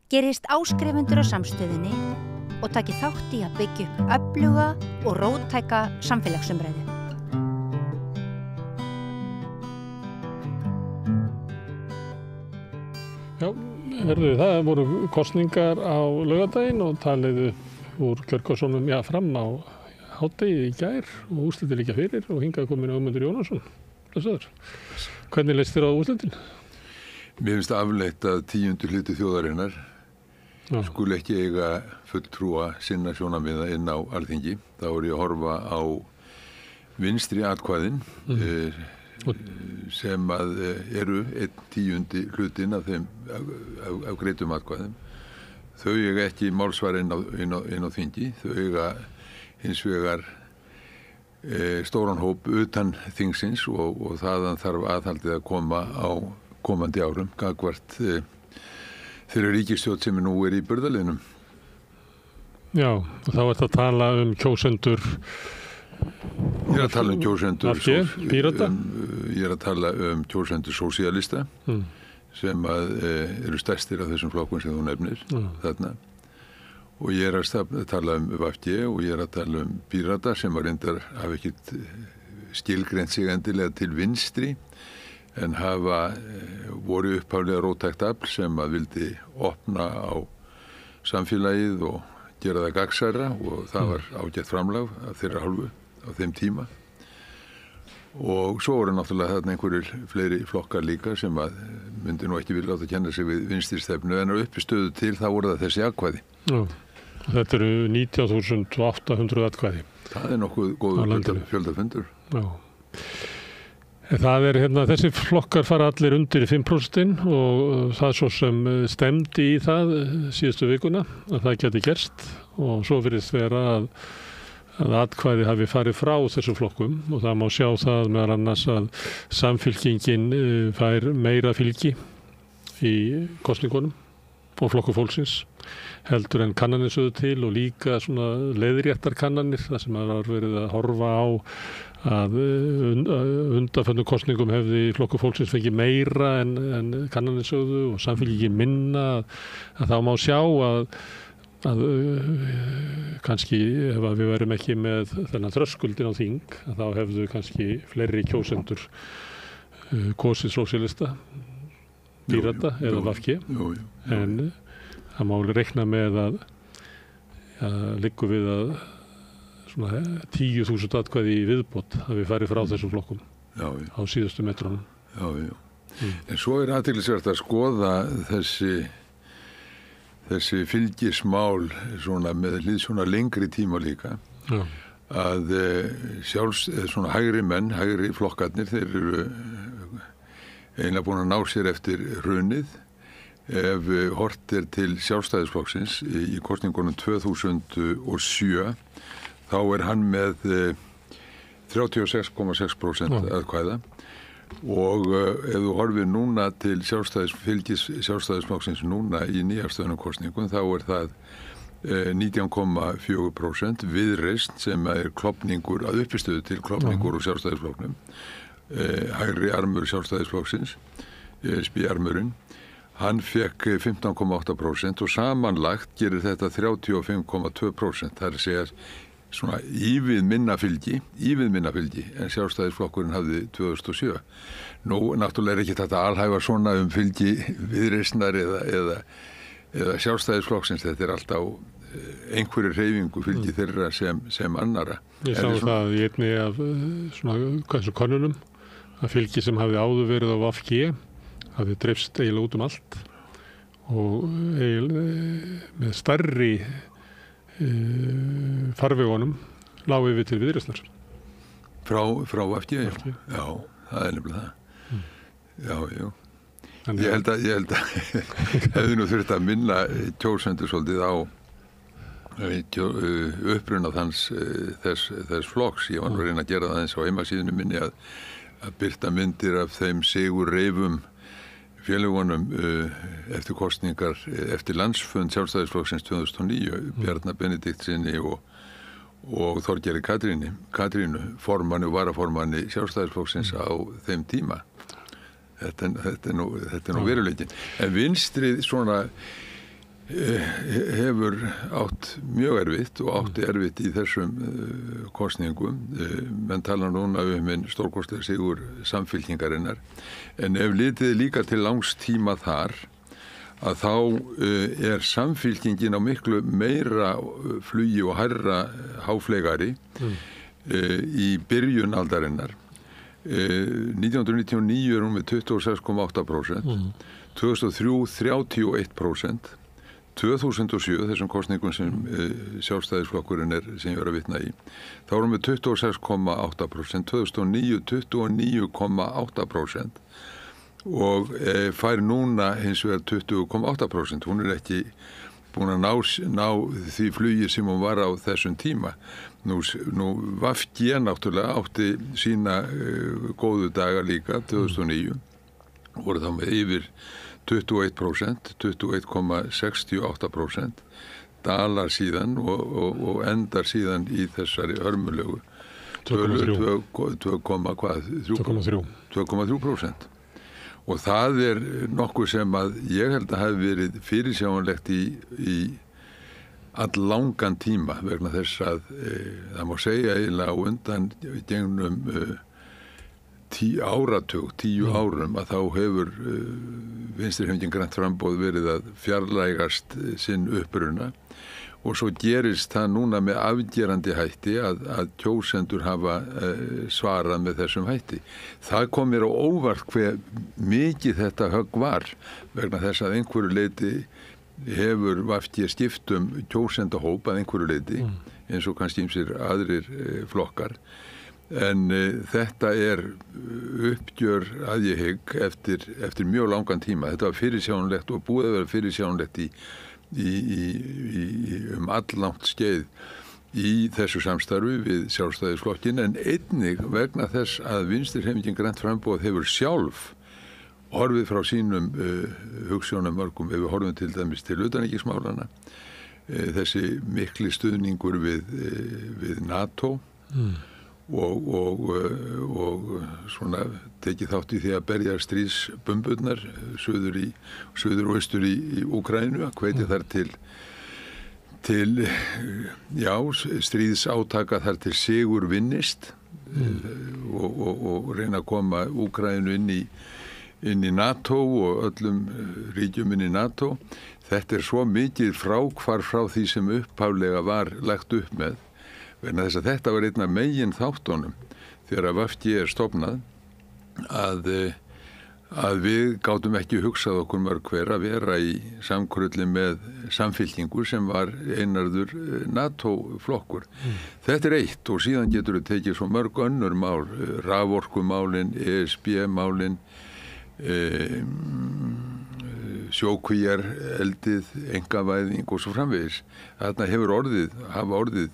gerist áskrifendur á samstöðinni og taki þátt í að byggja upp öfluga og róttæka samfélagsumræðu. Já, það voru kosningar á laugardaginn og taliðu úr kjörgásónum fram á hádegi í gær og úrslitin liggja fyrir og hingað kominn Ögmundur Jónasson. Hvernig leist þér á úrslitin? Mér finnst afleitt að 10. hluti þjóðarinnar skuli ekki eiga fulltrúa sinna sjónarmiða inn á Alþingi. Þá er ég að horfa á vinstri atkvæðin sem að eru 1/10 hlutin af þeim af greiddum atkvæðum. Þau eiga ekki málsvar inn á þingi. Þau eiga hins vegar stóran hóp utan þingsins og þaðan þarf aðhaldið að koma á komandi árum gagnvart þeirri ríkisstjórn sem nú í burðarliðnum. Já, og þá ert að tala kjósendur. Ég að tala kjósendur Pírata. Ég að tala kjósendur sósíalista sem eru stærstir af þessum flokkum sem þú nefnir þarna. Og ég að tala VFG og ég að tala Pírata sem reyndar hafa ekkert skilgreint sig endilega til vinstri en voru upphaflega róttækt afl sem vildi opna á samfélagið og gera það gagnsærra og það var ágætt framlag af þeirra hálfu á þeim tíma. Og svo voru náttúrulega þarna einhverjir fleiri flokkar líka sem myndi nú ekki vilja láta kenna sig við vinstri-stefnu en á uppistöðu til þá voru það þessi atkvæði. Já, þetta eru 19.800 atkvæði. Það nokkuð góður fjöldafundur. Já. Það þessi flokkar fara allir undir 5% og það svo sem stemdi í það síðustu vikuna að það geti gerst og svo virðist vera að atkvæði hafi farið frá þessum flokkum og það má sjá það meðal annars að Samfylkingin fær meira fylgi í kosningunum og Flokkur fólksins heldur en kannanir sögðu til og líka svona leiðréttar kannanir þar sem var verið að horfa á að undanförnum kosningum hefði Flokkur fólksins fengið meira en kannanir sögðu og Samfylkingin minna að þá má sjá að kannski ef við værum ekki með þennan þröskuldin á þing þá hefðu kannski fleiri kjósendur kosið sósíalista, Pírata eða VFG en það má reikna með að liggur við að svona 10.000 atkvæði í viðbót að við farið frá þessum flokkum á síðustu metrunum. En svo athyglisvert að skoða þessi fylgismál svona með svona lengri tíma líka að svona hægri menn, hægri flokkarnir þeir eru eiginlega búin að ná sér eftir hrunið ef hort til Sjálfstæðisflokksins í kosningunum 2007 þá hann með 36,6% atkvæða og ef þú horfir núna til Sjálfstæðisflokksins núna í nýafstöðnum kosningum þá það 19,4% Viðreisn sem klofningur að uppistöðu til klofningur úr Sjálfstæðisflokknum hægri armur Sjálfstæðisflokksins ESB-armurinn hann fekk 15,8% og samanlagt gerir þetta 35,2%. Það að segja svona ívið minna fylgi en Sjálfstæðisflokkurinn hafði 2007. Nú, náttúrulega ekki þetta alhæfa svona fylgi Viðreisnar eða Sjálfstæðisflokksins, þetta alltaf einhverju hreyfingu fylgi þeirra sem annara. Ég sá það í einni af svona könnunum að fylgi sem hafði áður verið á VFG hafði dreifst eiginlega út allt og eiginlega með stærri farvegunum lágu við til Viðreisnar. Frá VFG? Já, það nefnilega það. Já. Ég held að hefði nú þurft að minna kjósendur svolítið á uppruna þess flokks. Ég var nú að reyna að gera það eins á heimasíðunum minni að birta myndir af þeim sigurreifum félagunum eftir kosningar eftir landsfund Sjálfstæðisflokksins 2009 Bjarna Benediktsinni og Þorgerði Katrínu formanni og varaformanni Sjálfstæðisflokksins á þeim tíma. Þetta er nú veruleikin. En vinstrið svona hefur átt mjög erfitt og átti erfitt í þessum kosningum. Menn tala núna minn stórkostlega sigur samfylkingarinnar. En ef litið líka til langs tíma þar, að þá samfylkingin á miklu meira flugi og hærra háfleigari í byrjun aldarinnar. 1999 hún með 26,8%, 2003 31%, 2007, þessum kosningum sem sjálfstæðisflokkurinn sem ég var að vitna í, þá erum við 26,8%, 2009 29,8% og fær núna hins vegar 20,8%. Hún ekki búin að ná því flugi sem hún var á þessum tíma. Nú VG náttúrulega átti sína góðu daga líka, 2009, voru þá með yfir 21%, 21,68%, dalar síðan og endar síðan í þessari hörmulegu 2,3%. Og það nokkuð sem að ég held að hafi verið fyrirsjáanlegt í alllangan tíma vegna þess að það má segja eiginlega á undan gegnum 10 árum að þá hefur Vinstrihreyfingin grænt framboð verið að fjarlægast sinn uppruna og svo gerist það núna með afgerandi hætti að kjósendur hafa svarað með þessum hætti. Það kom mér á óvart hve mikið þetta högg var vegna þess að einhverju leyti hefur VG skipt kjósendahóp að einhverju leyti eins og kannski ýmsir aðrir flokkar. En þetta uppgjör að ég hygg eftir mjög langan tíma. Þetta var fyrirsjánlegt og búið að vera fyrirsjánlegt allangt skeið í þessu samstarfi við sjálfstæðisflokkin, en einnig vegna þess að Vinstrihreyfingin grænt framboð hefur sjálf horfið frá sínum hugsjónum mörgum. Ef við horfum til dæmis til utanríkismálana, þessi mikli stuðningur við NATO og svona tekið þátt í því að berja stríðsbumburnar suður og austur í Úkraínu, að hvetja þar til stríðsátaka þar til sigur vinnist og reyna að koma Úkraínu inn í NATO og öllum ríkjum inn í NATO. Þetta svo mikið fráhvarf frá því sem upphaflega var lagt upp með. Vegna þess að þetta var einn af megin þáttunum þegar að VG stofnað að við gátum ekki hugsað okkur mörg hver að vera í samkrulli með samfylkingu sem var einarður NATO-flokkur. Þetta eitt og síðan getur við tekið svo mörg önnur mál, raforkumálin, ESB-málin, sjókvíjar, eldið, engavæðing og svo framvegis. Þarna hafa orðið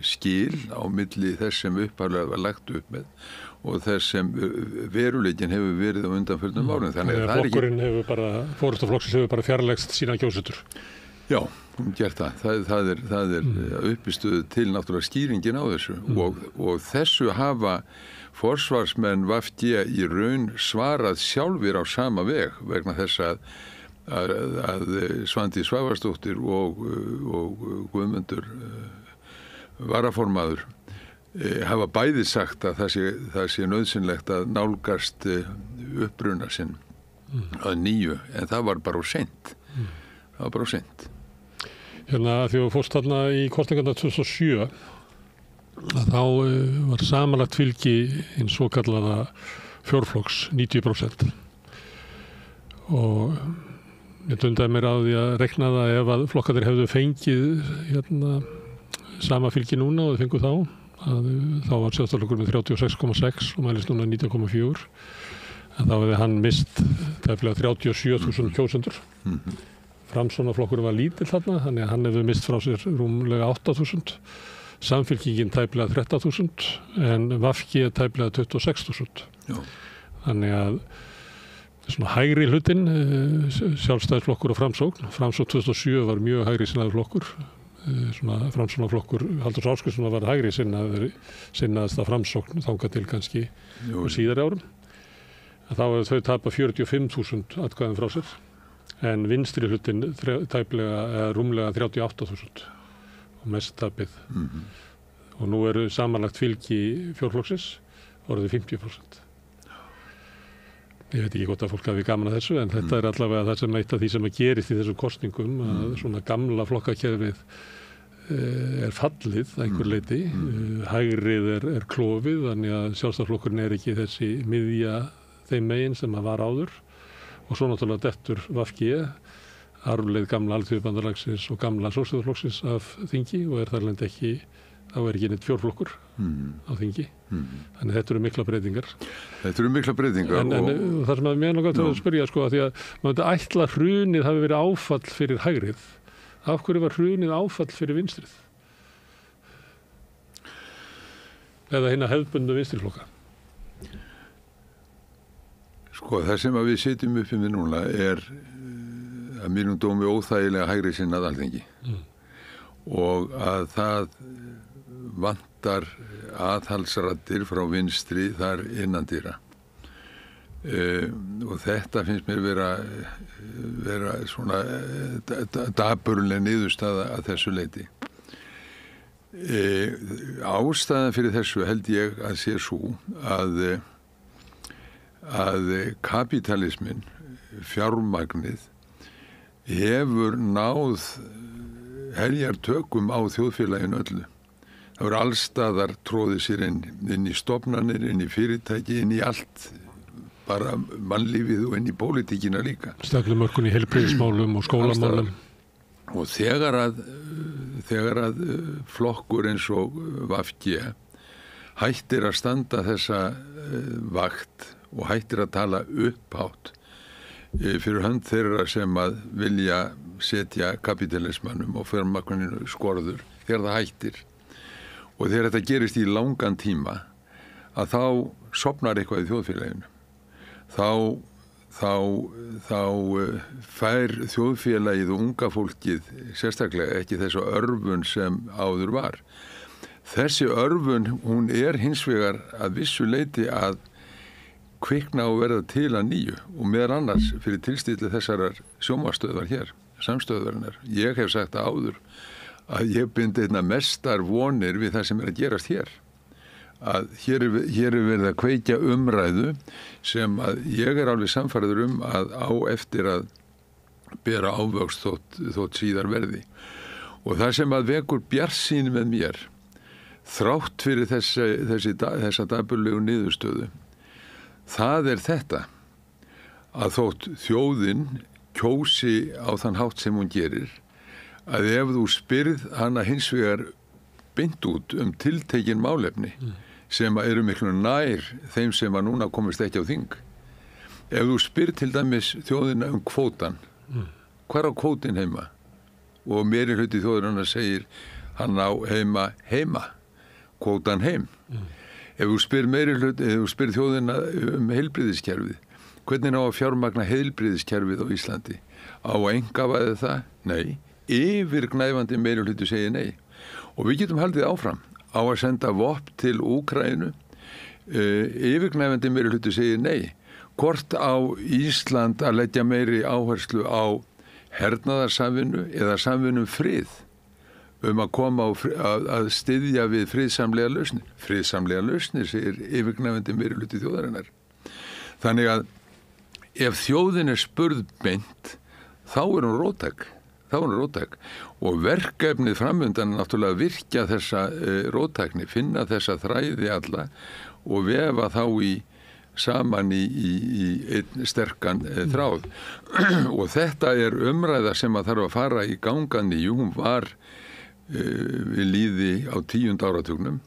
skil á milli þess sem upphaflega var lagt upp með og þess sem veruleikin hefur verið á undanförnum árum. Þannig að flokkurinn fórustaflokksins hefur bara fjarlægst sína kjósendur. Já, hún gert það. Það uppistöðu til náttúrulega skýringin á þessu og þessu hafa forsvarsmenn VG í raun svarað sjálfir á sama veg vegna þess að Svandís Svavarsdóttir og Guðmundur varaformaður hafa bæði sagt að það sé nauðsynlegt að nálgast uppruna sinn að nýju, en það var bara seint. Það var bara seint. Hérna því að fórst þarna í kosningarna 2007 að þá var samanlagt fylgi hins svokallaða fjórflokks 90%. Og ég dundaði mér á því að rekna það ef að flokkarnir hefðu fengið sama fylgi núna og þau fengu þá var Sjálfstæðisflokkur með 36,6 og mælist núna 19,4. En þá hefði hann mist tæplega 37.000 kjósendur. Framsóknarflokkurinn var lítill þarna, þannig að hann hefði mist frá sér rúmlega 8.000. Samfylkingin tæplega 13.000 en VG tæplega 26.000. Þannig að svona hægri hlutinn, Sjálfstæðisflokkur og Framsókn 2007 var mjög hægri sinnaður flokkur. Svona Framsóknarflokkur Halldórs Ásgrímssonar var hægri sinnaðasta Framsókn þangað til kannski á síðari árum. Þá hefðu þau tapað 45.000 atkvæðum frá sér. en vinstri hlutin rúmlega 38.000 og mest tapið. Og nú eru samanlagt fylgi fjórflokksins orðið 50%. Ég veit ekki hvort að fólk hafi gaman að þessu, en þetta allavega það sem eitt af því sem að gerist í þessum kosningum, að svona gamla flokkakerfið fallið að einhver leyti. Hægrið er klofið, þannig að Sjálfstæðisflokkurinn ekki þessi miðja þeim megin sem að var áður. Og svo náttúrulega dettur VG, arfleið gamla Alþýðubandalagsins og gamla Sósíalistaflokksins af þingi og þar lendi ekki, þá ekki neitt fjórflokkur á þingi. Þannig þetta eru mikla breytingar. Þetta eru mikla breytingar. En það sem að mér langar að spyrja, sko, að því að maður myndi ætla að hrunið hafi verið áfall fyrir hægrið. Af hverju var hrunið áfall fyrir vinstrið? Eða hina hefðbundnu vinstriflokka? Sko, það sem að við sitjum upp með núna er að mínum dómi óþægilega hægri sinnað Alþingi. Og að það vantar aðhaldsraddir frá vinstri þar innandýra. Og þetta finnst mér vera svona dapurleg niðurstaða að þessu leyti. Ástæðan fyrir þessu held ég að sé svo að kapítalismin, fjármagnið, hefur náð heljartökum á þjóðfélaginu öllu. Það voru allstaðar tróðið sér inn í stofnanir, inn í fyrirtæki, inn í allt, bara mannlífið og inn í pólitíkina líka. Stefnumörkun í heilbrigðismálum og skólamálum. Og þegar að flokkur eins og VG hættir að standa þessa vakt og hættir að tala upphátt fyrir hönd þeirra sem að vilja setja kapítalismannum og fjármagninu skorður, þegar það hættir og þegar þetta gerist í langan tíma, að þá sofnar eitthvað í þjóðfélaginu. Þá fær þjóðfélagið og unga fólkið sérstaklega ekki þessu örvun sem áður var. Þessi örvun, hún hins vegar að vissu leyti að kvikna og verða til að nýju og meðal annars fyrir tilstilli þessarar sjónvarpsstöðvar hér, samstöðvarinnar. Ég hef sagt áður að ég bindi einna mestar vonir við það sem að gerast hér. Að hér verið að kveikja umræðu sem að ég alveg sannfærður að á eftir að bera ávöxt þótt síðar verði. Og það sem að vekur bjartsýn með mér, þrátt fyrir þessa dapurlegu niðurstöðu, það þetta að þótt þjóðin kjósi á þann hátt sem hún gerir, að ef þú spyrð hana hins vegar beint út tiltekin málefni sem eru miklu nær þeim sem að núna komist ekki á þing. Ef þú spyrð til dæmis þjóðina kvótan, hvar á kvótin heima? Og meiri hluti þjóðina segir hann á heima, kvótan heim. Ef þú spyrð þjóðina heilbrigðiskerfið, hvernig á að fjármagna heilbrigðiskerfið á Íslandi? Á að einkavæða það? Nei. Yfirgnæfandi meiri hluti segir nei. Og við getum haldið áfram á að senda vopn til Úkraínu. Yfirgnæfandi meiri hluti segir nei. Hvort á Ísland að leggja meiri áherslu á hernaðarsamvinnu eða samvinnu frið að koma að styðja við friðsamlega lausnir. Friðsamlega lausnir segir yfirgnæfandi meiri hluti þjóðarinnar. Þannig að ef þjóðin spurð beint, þá hún róttæk. Og verkefnið framundan náttúrulega virkja þessa róttækni, finna þessa þræði alla og vefa þá saman í einn sterkan þráð. Og þetta umræða sem að þarf að fara í gangan í, hún var við líði á 10. áratugnum.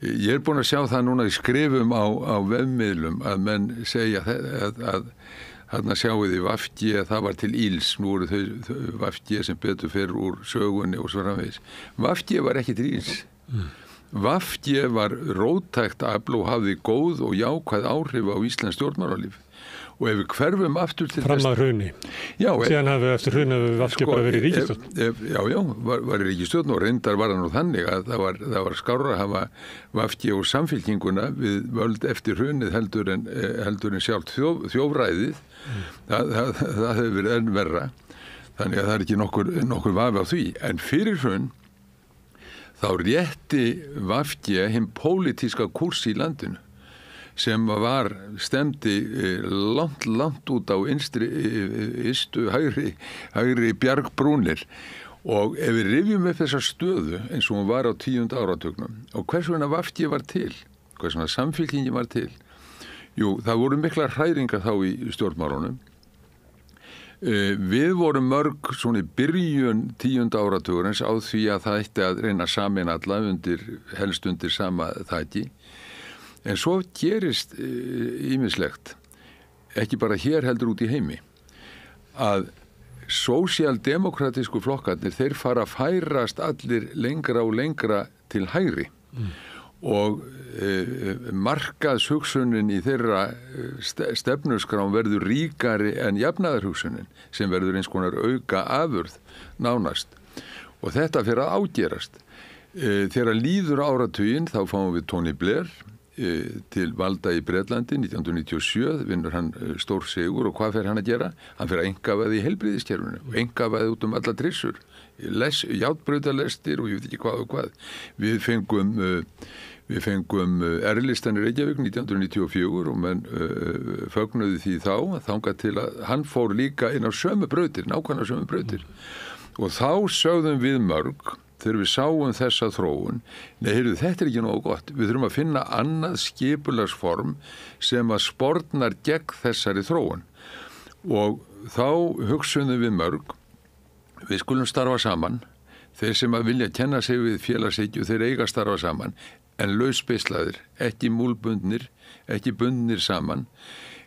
Ég búin að sjá það núna í skrifum á vefmiðlum að menn segja að þarna sjáu þið VG að það var til íls, nú eru þau VG sem betur fyrir úr sögunni og svo framvegis. VG var ekki til íls. VG var róttækt afl og hafði góð og jákvæð áhrif á íslenskt stjórnmálalíf Og ef við hverfum aftur til fram að hruni. Já. Síðan hafi eftir hruni VG bara verið í ríkisstjórn. Já, var í ríkisstjórn og reyndar var það nú þannig að það var skárra að hafa VG og Samfylkinguna við völd eftir hrunið heldur en sjálft þjófræðið. Það hefur verið enn verra. Þannig að það er ekki nokkur vafi á því. En fyrir hrun þá rétti VG hinn pólitíska kúrs í landinu sem stemdi langt út á hægri bjargbrúnir. Og ef við rifjum upp þessa stöðu eins og hún var á 10. áratugnum og hvers vegna VG var til, hvers vegna Samfylkingin var til, jú, það voru miklar hræringar þá í stjórnmálunum. Við vorum mörg svona í byrjun 10. áratugurins á því að það ætti að reyna samin alla helst undir sama þaki. En svo gerist ýmislegt, ekki bara hér heldur út í heimi, að sósíaldemókratísku flokkarnir, þeir fara að færast allir lengra og lengra til hægri og markaðshugsunin í þeirra stefnuskrám verður ríkari en jafnaðarhugsunin sem verður eins konar auka afurð nánast. Og þetta fer að ágerast. Þegar líður áratuginn þá fáum við Tony Blair til valda í Bretlandi 1997, vinnur hann stór sigur og hvað fer hann að gera? Hann fer að einkavæða í heilbrigðiskerfinu og einkavæða út alla trissur, járnbrautarlestir og ég veit ekki hvað og hvað. Við fengum R-listan í Reykjavík 1994 og menn fögnuðu því þangað til að hann fór líka inn á sömu brautir, nákvæmlega sömu brautir. Og þá sögðum við mörg þegar við sáum þessa þróun, þetta er ekki nógu gott, við þurfum að finna annað skipulagsform sem að spornar gegn þessari þróun. Og þá hugsuðum við mörg, við skulum starfa saman, þeir sem að vilja kenna sig við félagshyggju, þeir eiga að starfa saman, en lausbeislaðir, ekki múlbundnir, ekki bundnir saman,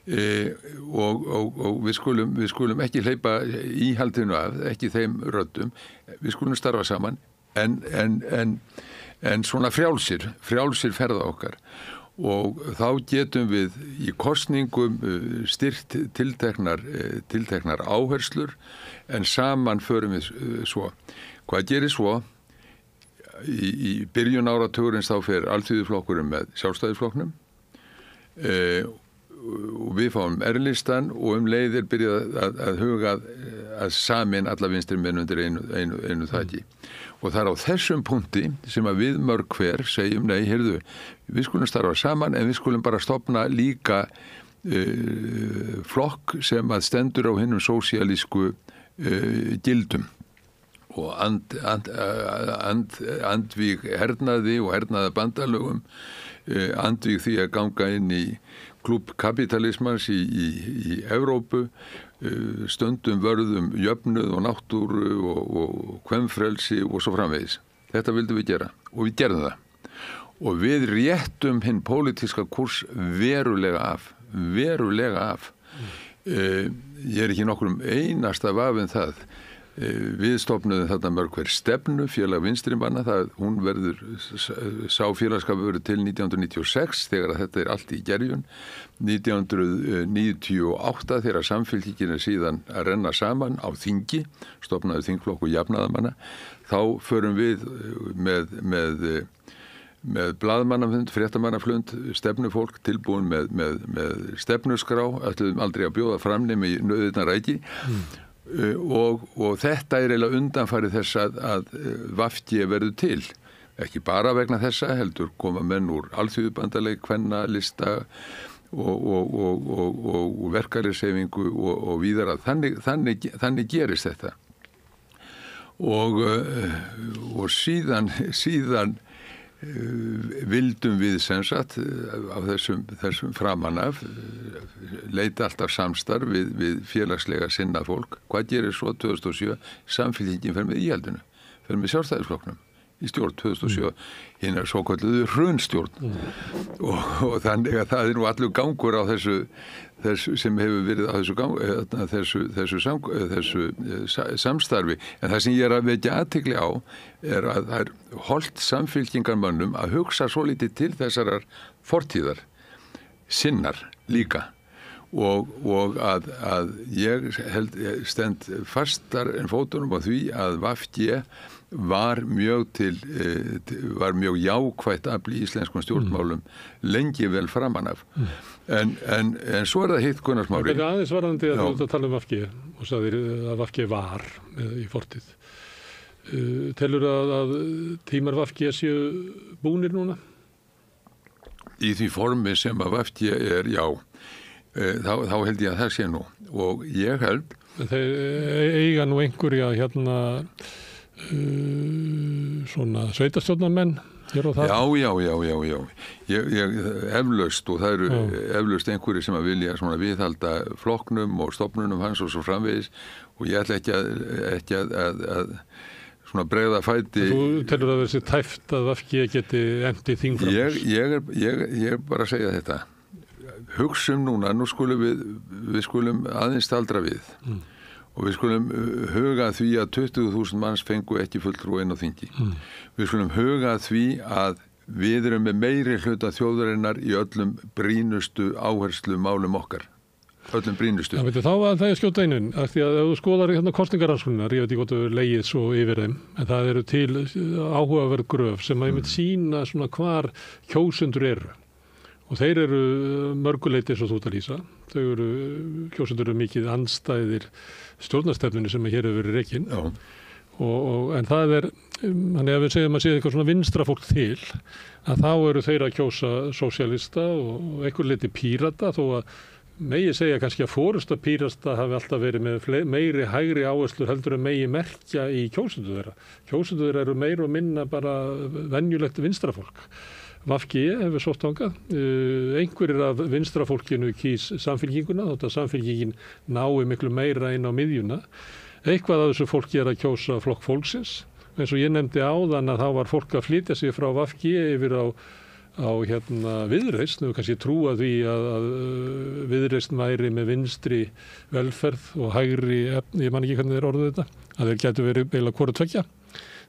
og við skulum ekki hleypa íhaldinu af, ekki þeim röddum, við skulum starfa saman, en svona frjálsir ferða okkar og þá getum við í kosningum styrt tilteknar áherslur en saman förum við svo. Hvað gerir svo? Í byrjun áratugurins þá fer Alþýðuflokkurinn með Sjálfstæðisflokknum og við fáum R-listan og leið byrjað að huga að samin alla vinstri menn undir einu þaki. Og það er á þessum punkti sem að við mörg hver segjum, nei, heyrðu, við skulum starfa saman en við skulum bara stofna líka flokk sem að stendur á hinnum sósíalísku gildum og andvíg hernaði og hernaðabandalögum, andvíg því að ganga inn í klúbb kapitalismans í Evrópu, stundum vörðum jöfnuð og náttúru og kvenfrelsi og svo framvegis. Þetta vildum við gera og við gerðum það. Og við réttum hinn pólitíska kúrs verulega af. Ég er ekki nokkrum einasta vafinn það. Við stofnuðum þarna mörg hver stefnu, félag vinstrimanna, hún sá félagskap verið til 1996 þegar þetta er allt í gerjun. 1998 þegar Samfylkingin er síðan að renna saman á þingi, stofnaði þingflokk og jafnaðamanna, þá förum við með blaðmannafund, fréttamannaflund, stefnufólk tilbúin með stefnuskrá, ætluðum aldrei að bjóða fram nema í nauðirnaræki. Og þetta er eiginlega undanfarið þess að VG verður til. Ekki bara vegna þessa, heldur koma menn úr alþýðubandalagi, kvennalista og verkalýðshreyfingu og víðar að þannig gerist þetta. Og síðan vildum við sem sagt á þessum framan af leita alltaf samstarf við félagslega sinna fólk. Hvað gerir svo 2007? Samfylkingin fer með íhaldinu, fer með Sjálfstæðisflokknum í stjórn 2007, hinnar svokölluðu hrunstjórn og þannig að það er nú allur gangur á þessu sem hefur verið á þessu samstarfi. En það sem ég er að vekja athygli á er að það er hollt samfylkingarmönnum að hugsa svolítið til þessarar fortíðar sinnar líka og að ég stend fastar en fótunum á því að VG var mjög jákvætt afl í íslenskum stjórnmálum lengi vel framan af. En svo það hitt Gunnar Smári. Það aðeins varðandi að þú tala VG og sagðir að VG var í fortíð. Telur að tímar VG séu búnir núna? Í því formi sem að VG já. Þá held ég að það sé nú. Og ég held... Þeir eiga nú einhverja svona sveitastjórnarmenn hér og þar? Já. Ég eflaust og það eru eflaust einhverjir sem að vilja svona viðhalda flokknum og stofnunum hans og svo framvegis og ég ætla ekki að svona bregða fæti. Þú telur að þessi tæft að VG geti endi þingframs? Ég bara segja þetta. Hugsum núna, nú skulum við skulum aðeins staldra við. Og við skulum huga því að 20.000 manns fengu ekki fulltrúa inn á þingi. Við skulum huga því að við erum með meiri hluta þjóðarinnar í öllum brýnustu áherslu málum okkar. Öllum brýnustu. Já, þá var það skjóta einun. Því að ef þú skoðar kosningarannsóknirnar, ég veit ekki hvort þú leigið svo yfir þeim, en það eru til áhugaverð gröf sem að ég myndi sína svona hvar kjósendur eru. Og þeir eru mörguleiti eins og þú ert að lýsa. Kjósendur eru mikið andstæðir stjórnarstefnunni sem hér hefur verið rekin. En það þannig að við segjum að sé eitthvað svona vinstra fólk til, að þá eru þeir að kjósa sósíalista og einhver leiti pírata, þó að megi segja kannski að forysta pírata hafi alltaf verið með meiri hægri áherslur heldur en megi merkja í kjósendur þeirra. Kjósendur þeirra eru meira og minna bara venjulegt vinstra fólk. VG hefur sótt þangað. Einhverjir af vinstra fólkinu kýs Samfylkinguna, þótt að Samfylkingin nái miklu meira inn á miðjuna. Eitthvað af þessu fólki að kjósa Flokk fólksins. Eins og ég nefndi áðan að þá var fólk að flytja sig frá VG yfir á Viðreisn. Við kannski trúa því að Viðreisn væri með vinstri velferð og hægri, ég man ekki hvernig þeir orðuðu þetta, að þeir gætu verið eiginlega hvoru tveggja.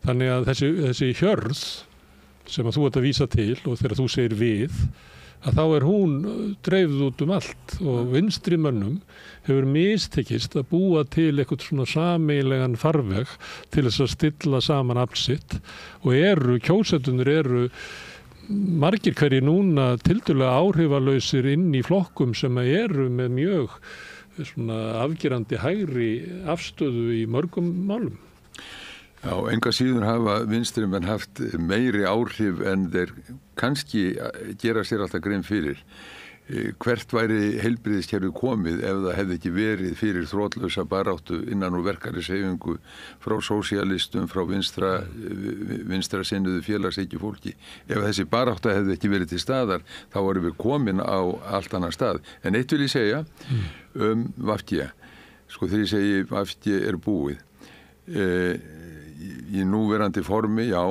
Þannig að þessi hjörð sem að þú ert að vísa til og þegar þú segir við, að þá hún dreifð út allt og vinstri mönnum hefur mistekist að búa til eitthvað svona sameiginlegan farveg til þess að stilla saman afl sitt og kjósendurnir eru margir hverjir núna tiltölulega áhrifalausir inn í flokkum sem eru með mjög svona afgerandi hægri afstöðu í mörgum málum. Já, enga síður hafa vinstrimenn haft meiri áhrif en þeir kannski gera sér alltaf grein fyrir. Hvert væri heilbrigðiskerfið komið ef það hefði ekki verið fyrir þrotlausa baráttu innan úr verkalýðshreyfingu frá sósíalistum, frá vinstra sinnuðu félagshyggju fólki. Ef þessi baráttu hefði ekki verið til staðar, þá vorum við komin á allt annan stað. En eitt vil ég segja VG. Sko þegar ég segi VG er búið. Í núverandi formi, já.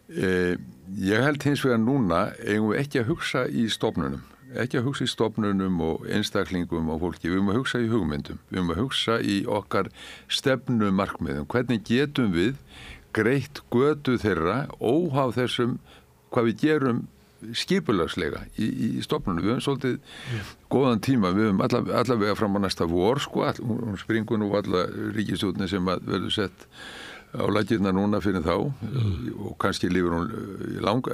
Ég held hins vegar núna eigum við ekki að hugsa í stofnunum. Ekki að hugsa í stofnunum og einstaklingum og fólki. Við erum að hugsa í hugmyndum. Við erum að hugsa í okkar stefnumarkmiðum. Hvernig getum við greitt götu þeirra óháð þessum hvað við gerum skipulagslega í stofnunum. Við höfum svolítið góðan tíma. Við höfum allavega fram á næsta vor, sko. Hún springur nú alla ríkisstjórnin sem að verður sett á laggirna núna fyrir þá og kannski lifur hún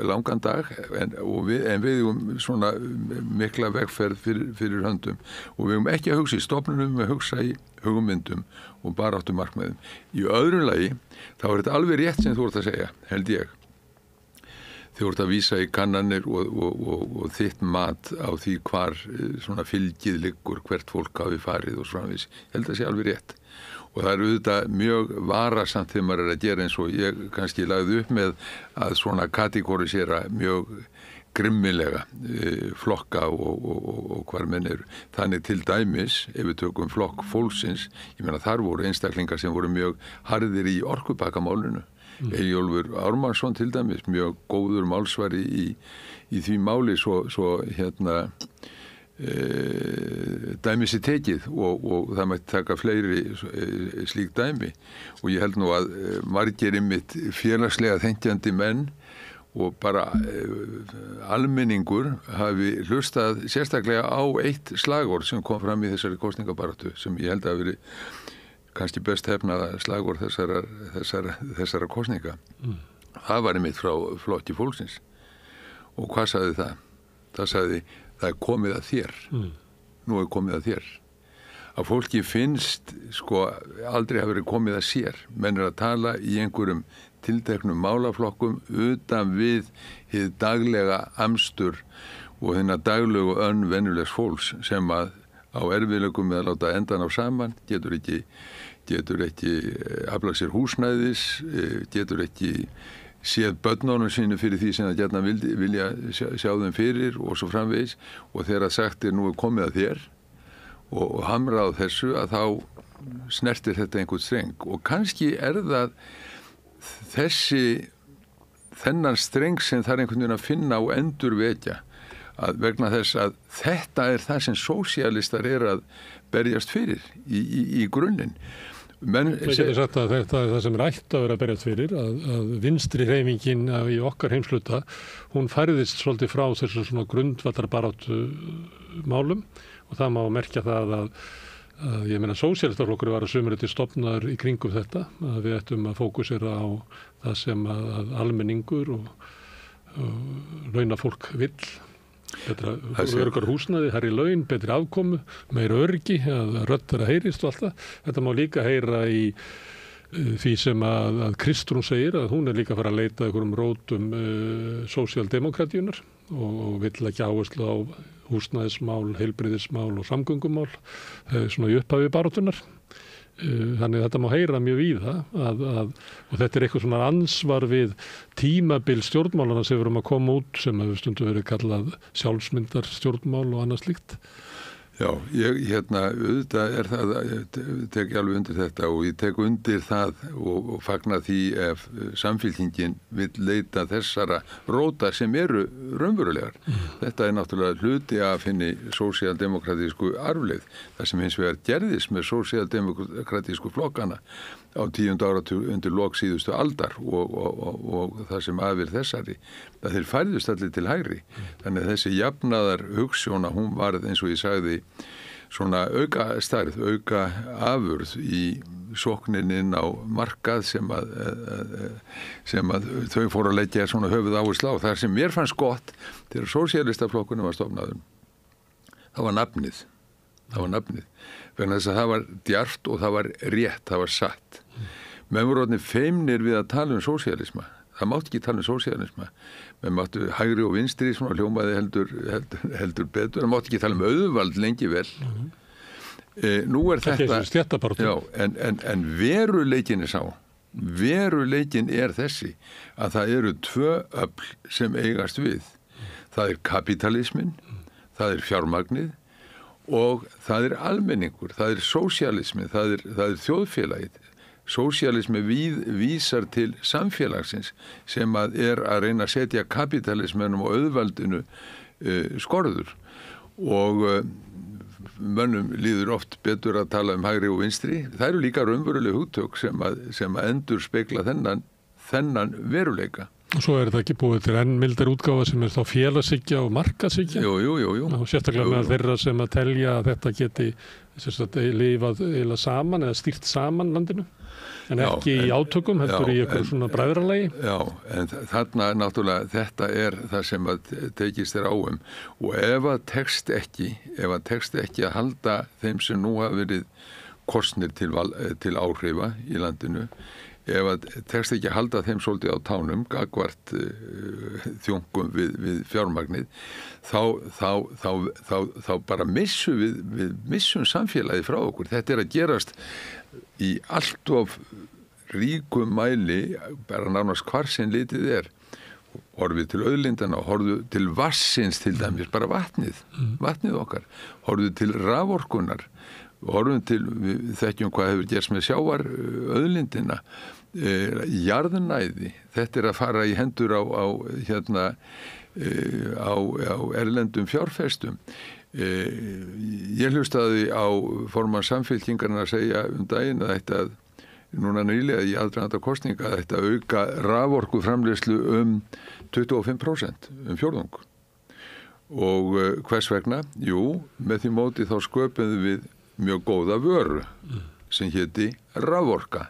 langan dag en við höfum svona mikla vegferð fyrir höndum og við höfum ekki að hugsa í stofnunum, við höfum að hugsa í hugmyndum og baráttu markmiðum. Í öðru lagi þá er þetta alveg rétt sem þú ert að segja, held ég. Þið voru að vísa í kannanir og þitt mat á því hvar svona fylgið liggur, hvert fólk hafi farið og svona viss. Ég held að það sé alveg rétt. Og það auðvitað mjög varasamt þegar maður að gera eins og ég kannski lagði upp með að svona kategorisera mjög grimmilega flokka og hvar menn eru. Þannig til dæmis, ef við tökum Flokk fólksins, ég meina þar voru einstaklingar sem voru mjög harðir í orkupakkamálinu. Eyjólfur Ármannsson til dæmis, mjög góður málsvari í því máli svo dæmi sér tekið og það mætti taka fleiri slík dæmi og ég held nú að margir einmitt félagslega þenkjandi menn og bara almenningur hafi hlustað sérstaklega á eitt slagorð sem kom fram í þessari kosningabaráttu sem ég held að veri kannski best hefnaða slagorð þessara kosninga. Það var einmitt frá Flokki fólksins. Og hvað sagði það? Það sagði, það er komið að þér. Nú er komið að þér. Að fólki finnst, aldrei hafi verið komið að sér. Menn að tala í einhverjum tilteknum málaflokkum utan við hið daglega amstur og þennan daglegu venjulegs fólks sem að á erfiðleikum með að láta endan á saman, getur ekki aflað sér húsnæðis, getur ekki séð börnunum sínu fyrir því sem það gjarna vilja sjá þeim fyrir og svo framvegis og þegar sagt nú er komið að þér og hamra á þessu að þá snertir þetta einhvern streng og kannski það þennan streng sem það einhvern veginn að finna og endurvekja að vegna þess að þetta það sem sósíalistar að berjast fyrir í grunninn. Það getur sagt að þetta það sem ætti að vera að berjast fyrir, að vinstri hreyfingin í okkar heimsluta, hún færðist svolítið frá þessu svona grundvallarbaráttu málum og það má merkja það að ég meina sósíalistaflokkur var að sumriti stofnaður í kringum þetta, að við ættum að fókusera á það sem að almenningur og launafólk vill. Betra örgar húsnæði, hærri laun, betri afkomu, meira örgi, að rödd að heyrist og allt það. Þetta má líka heyra í því sem að Kristrún segir, að hún líka að fara að leita einhverjum rótum sósíaldemokratíunar og vill ekki áherslu á húsnæðismál, heilbrigðismál og samgöngumál, svona í upphafi baráttunnar. Þannig að þetta má heyra mjög víða og þetta eitthvað svona ansvar við tímabil stjórnmálana sem við erum að koma út sem hefur stundum verið kallað sjálfsmyndar stjórnmál og annað slíkt. Já, ég auðvitað það, tek ég alveg undir þetta og ég tek undir það og fagna því ef samfylkingin vill leita þessara róta sem eru raunverulegar. Þetta náttúrulega hluti að finni sósíaldemokratísku arfleið, það sem hins vegar gerðist með sósíaldemokratísku flokkana á 10. áratug undir lok síðustu aldar og það sem afir þessari, að þeir færðust allir til hægri. Þannig að þessi jafnaðar hugsjóna, hún varð eins og ég sagði svona auka stærð, auka afurð í sóknininn á markað sem að þau fóru að leggja svona höfuð áherslu á. Það sem mér fannst gott þegar sósíalistaflokkurinn var stofnaður, það var nafnið. Vegna þess að það var djarft og það var rétt, það var satt. Menn voru orðnir feimnir við að tala um sósíalisma. Það mátti ekki tala um sósíalisma. Menn máttu hægri og vinstri, svona hljómaði heldur betur. Það mátti ekki tala um auðvald lengi vel. Nú þetta, já, en veruleikin sá. Veruleikin þessi að það eru tvö öfl sem eigast við. Það kapitalismin, það fjármagnið og það almenningur, það sósíalismi, það þjóðfélagið. Sósíalismi vísar til samfélagsins sem að reyna að setja kapitalisminum og auðvaldinu skorður og mönnum líður oft betur að tala um hægri og vinstri. Það eru líka raunveruleg hugtök sem að endur spegla þennan veruleika. Og svo þetta ekki búið til enn mildar útgáfa sem þá félagshyggja og markaðshyggja. Jú. Og sérstaklega með þeirra sem að telja að þetta geti lifað eða saman eða stýrt saman landinu. En ekki í átökum, heldur í eitthvað svona bræðralagi. Já, en þarna náttúrulega þetta það sem að tekist á og ef að tekst ekki að halda þeim sem nú hafa verið kosnir til áhrifa í landinu, ef að tekst ekki að halda þeim svolítið á tánum gagnvart þjóngum við fjármagnið, þá bara missum samfélagið frá okkur. Þetta að gerast í allt of ríkum mæli, bara nánast hvar sem litið horfið til auðlindana, horfið til vassins til dæmis, bara vatnið okkar, horfið til raforkunar, horfum til, við þekkjum hvað hefur gerst með sjávar auðlindina, jarðnæði, þetta að fara í hendur á erlendum fjárfestum. Ég hlustaði á formann Samfylkingarinnar að segja daginn að þetta núna nýlega í aðdraganda kosninga að þetta auka raforkuframleiðslu 25%, fjórðung. Og hvers vegna? Jú, með því móti þá sköpum við mjög góða vöru sem héti raforka.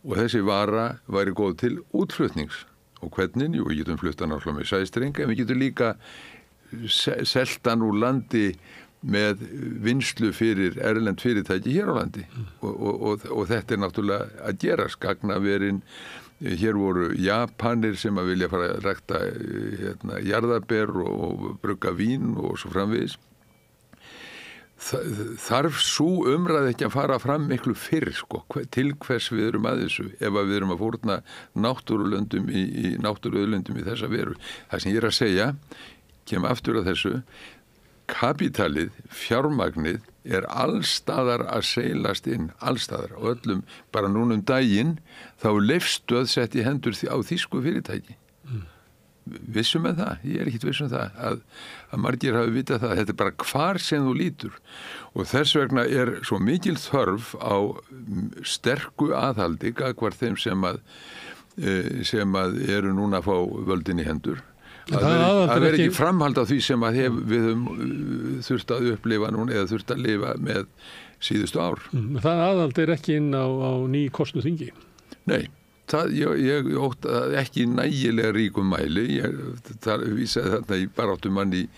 Og þessi vara væri góð til útflutnings. Og hvernig? Jú, við getum fluttan áfram með sæstreng, en við getum líka seltan úr landi með vinslu fyrir erlend fyrirtæki hér á landi og þetta náttúrulega að gerast gagnaverin. Hér voru Japanir sem að vilja fara að rækta jarðaber og brugga vín og svo framvegis. Þarf svo umræði ekki að fara fram miklu fyrr, sko, til hvers við erum að þessu ef að við erum að fórna náttúruauðlindum í þessa veru. Það sem ég að segja, kem aftur að þessu, kapitalið, fjármagnið allstaðar að seilast inn, allstaðar og öllum, bara núna daginn þá leifstöð sett í hendur á þýsku fyrirtæki. Vissum með það? Ég ekkert vissum það að margir hafi vitað það. Þetta bara hvar sem þú lítur og þess vegna svo mikil þörf á sterku aðhaldi gagnvart þeim sem að eru núna að fá völdin í hendur. Það er ekki framhald af því sem að við höfum þurft að upplifa núna eða þurft að lifa með síðustu ár. Það aðhald ekki inn á ný kostuð þingi? Nei, ég ótt ekki nægilega ríkum mæli. Það vísaði þarna í baráttumann í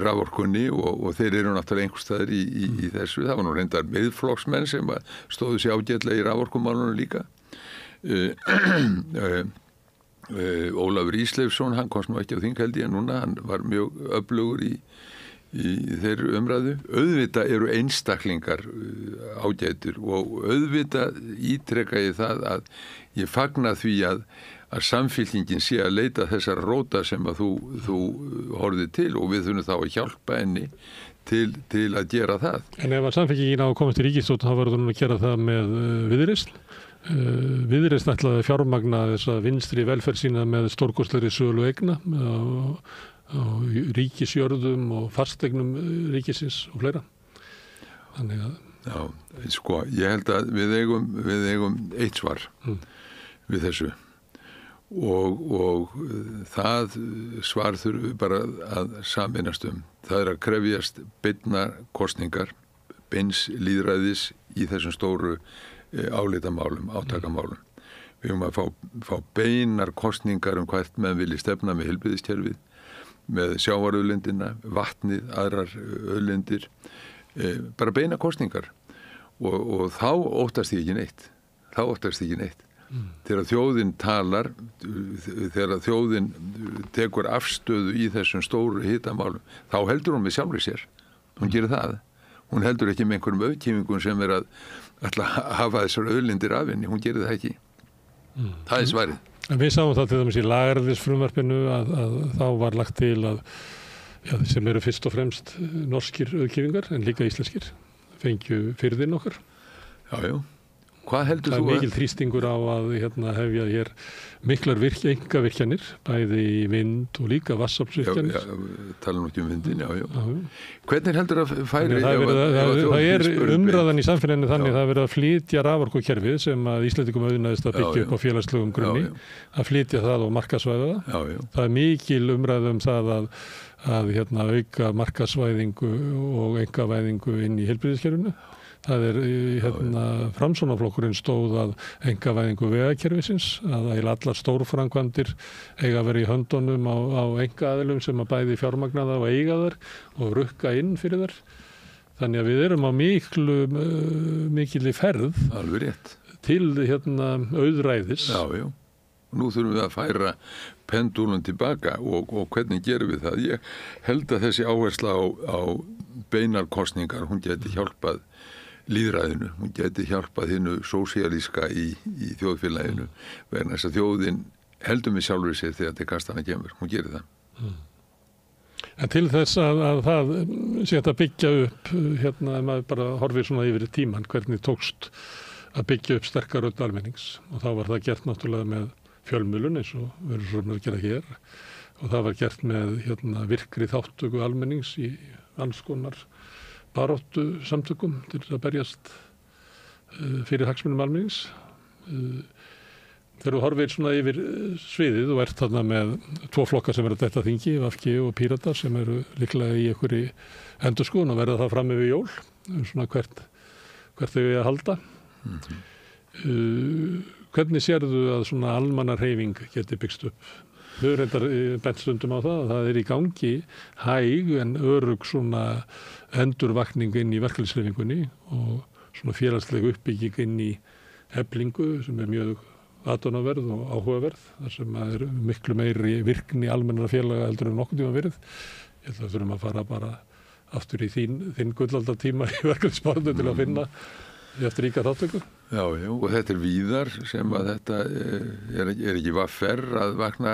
raforkunni og þeir eru náttúrulega einhvers staðar í þessu. Það var nú reyndar miðflokksmenn sem stóðu sér ágætlega í raforkumálunum líka. Ólafur Ísleifsson, hann komst nú ekki á þing held ég núna, hann var mjög öflugur í þeirri umræðu. Auðvitað eru einstaklingar ágætir og auðvitað ítreka ég það að ég fagna því að samfylkingin sé að leita þessar róta sem að þú horfið til og við þurfum þá að hjálpa henni til að gera það. En ef að samfylkingin á að komast í ríkisstjórn þá verður hún að gera það með Viðreisn. Viðreisn ætlaði að fjármagna þessa vinstri velferð sína með stórkostlegri sölu eigna á ríkisjörðum og fasteignum ríkisins og fleira. Þannig að... Já, sko, ég held að við eigum eitt svar við þessu og það svar þurfum við bara að sameinast Það er að krefjast beinnar kosningar, beins lýðræðis í þessum stóru álitamálum, átakamálum. Við höfum að fá beinar kosningar hvert menn vilji stefna með heilbrigðiskerfið, með sjávarauðlindina, vatnið, aðrar auðlindir, bara beina kosningar og þá óttast því ekki neitt. Þegar þjóðin talar, þegar þjóðin tekur afstöðu í þessum stóru hitamálum, þá heldur hún með sjálfri sér. Hún gerir það. Hún heldur ekki með einhverjum auðkýmingum sem að hafa þessar auðlindir af henni. Hún gerir það ekki. Það er svarið. En við sáum það til dæmis í lagaræðisfrumvarpinu að þá var lagt til að sem eru fyrst og fremst norskir auðkýfingar en líka íslenskir fengju firðin okkar. Já. Hvað heldur þú að... Það er mikil þrýstingur á að hefja hér miklar engavirkjanir, bæði í vind og líka vatnsaflsvirkjanir. Já, tala nú ekki vindin, já. Hvernig heldur að færi... Það er umræðan í samfélaginu þannig að það verið að flytja raforkukerfið sem að Íslendingum auðnaðist að byggja upp á félagslegum grunni, að flytja það og markaðsvæða það. Það er mikil umræð það að auka markaðsvæðingu og engavæðingu inn í heilbrigðiskerfinu. Það er Framsóknarflokkurinn stóð að engavæðingu vegakerfisins, að allar stórframkvæmdir eiga að vera í höndunum á einkaaðilum sem að bæði fjármagna það og eiga þar og rukka inn fyrir þar. Þannig að við erum á mikilli ferð til auðræðis. Já. Nú þurfum við að færa pendúlun tilbaka og hvernig gerum við það? Ég held að þessi áhersla á beinar kosningar, hún geti hjálpað lýðræðinu, hún geti hjálpað hinnu sósíalíska í þjóðfélaginu vegna þess að þjóðin heldur mig sjálfur sér þegar til kastana kemur, hún gerir það. En til þess að það sé að byggja upp, ef maður bara horfir svona yfir tíman, hvernig tókst að byggja upp sterkar rödd almennings og þá var það gert náttúrulega með fjölmiðlun eins og verður svona að gera hér og það var gert með virkri þáttöku almennings í alls konar baráttu samtökum til að berjast fyrir hagsmunum almennings þegar þú horfir svona yfir sviðið og ert þarna með 2 flokkar sem eru detta þingi, VG og Píratar, sem eru líklega í einhverju endurskoðun og verða það fram yfir jól, svona hvert þau að halda. Hvernig sérðu að svona almannahreyfing geti byggst upp? Við reyndar bent stundum á það að það er í gangi hæg en örugg svona endurvakning inn í verkalýðshreyfingunni og svona félagsleg uppbygging inn í Eflingu sem er mjög atvinnuverð og áhugaverð, þar sem er miklu meiri virkni almennra félaga heldur en nokkuð tíma verið. Ég held að þurfum að fara bara aftur í þinn gullaldartíma í verkalýðsbaráttu til að finna eftir ríka þáttöku. Já, og þetta er víðar sem að þetta er ekki VFR að vakna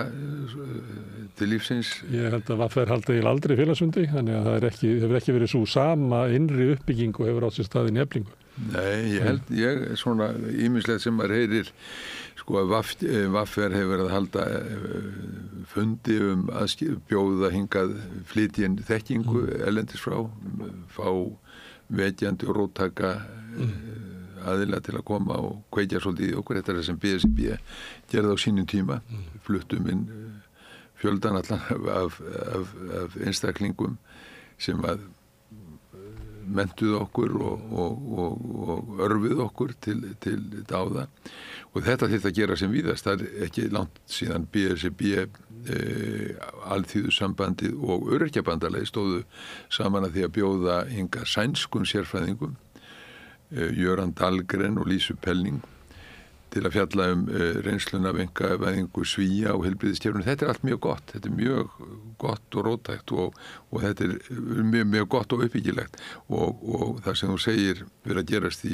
til lífsins. Ég held að VFR haldi aldrei félagsfundi, þannig að það hefur ekki verið svo sama innri uppbygging og hefur átt sér staðinn í Eflingu. Nei, ég svona ýmislegt sem maður heyrir, sko að VFR hefur verið að halda fundi að bjóða hingað flytjinn þekkingu erlendis frá, fá vekjandi og róttaka aðila til að koma og kveikja svolítið í okkur. Þetta er það sem BSIB gerði á sínum tíma, fluttum inn fjöldan allan af einstaklingum sem að mentuð okkur og örfið okkur til dáða, og þetta þyrfti að gera sem víðast. Það er ekki langt síðan BSIB, Alþýðusambandið og Öryrkjabandalagið stóðu saman að því að bjóða hingað sænskum sérfræðingum, Jöran Dahlgren og Lísu Pelling, til að fjalla reynsluna af einkavæðingu Svía og heilbrigðiskerfinu. Þetta er allt mjög gott, þetta er mjög gott og róttækt og þetta er mjög, mjög gott og uppbyggilegt og það sem þú segir verið að gerast í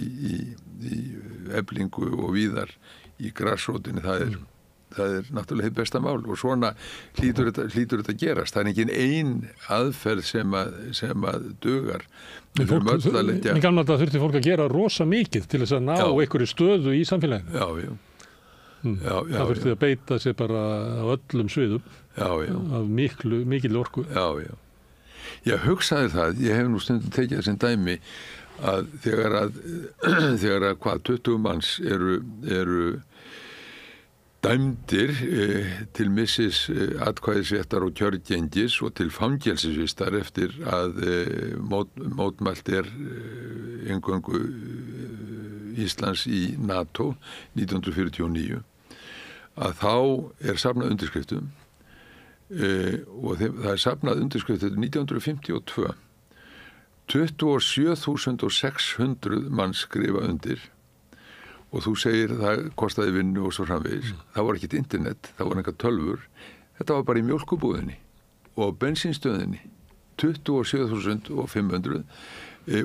Eflingu og víðar í grassrótinni, það er náttúrulega hið besta mál og svona hlýtur þetta að gerast. Það er ekki ein aðferð sem að dugar. Í gamla daga þurfti fólk að gera rosa mikið til þess að ná einhverju stöðu í samfélaginu. Það þurfti að beita sér bara á öllum sviðum af mikil orku. Ég hugsaði það, ég hef nú stundum tekið þessum dæmi að þegar að 20 manns eru dæmdir til missis atkvæðisréttar og kjörgengis og til fangelsisvistar eftir að mótmælt eingöngu Íslands í NATO 1949, að þá er safnað undirskriftum og það er safnað undirskriftum 1952. 27.600 mann skrifa undir og þú segir það kostaði vinnu og svo framvegis. Það var ekkert internet, það var einhver tölvur. Þetta var bara í mjólkubúðinni og bensinstöðinni. 27.500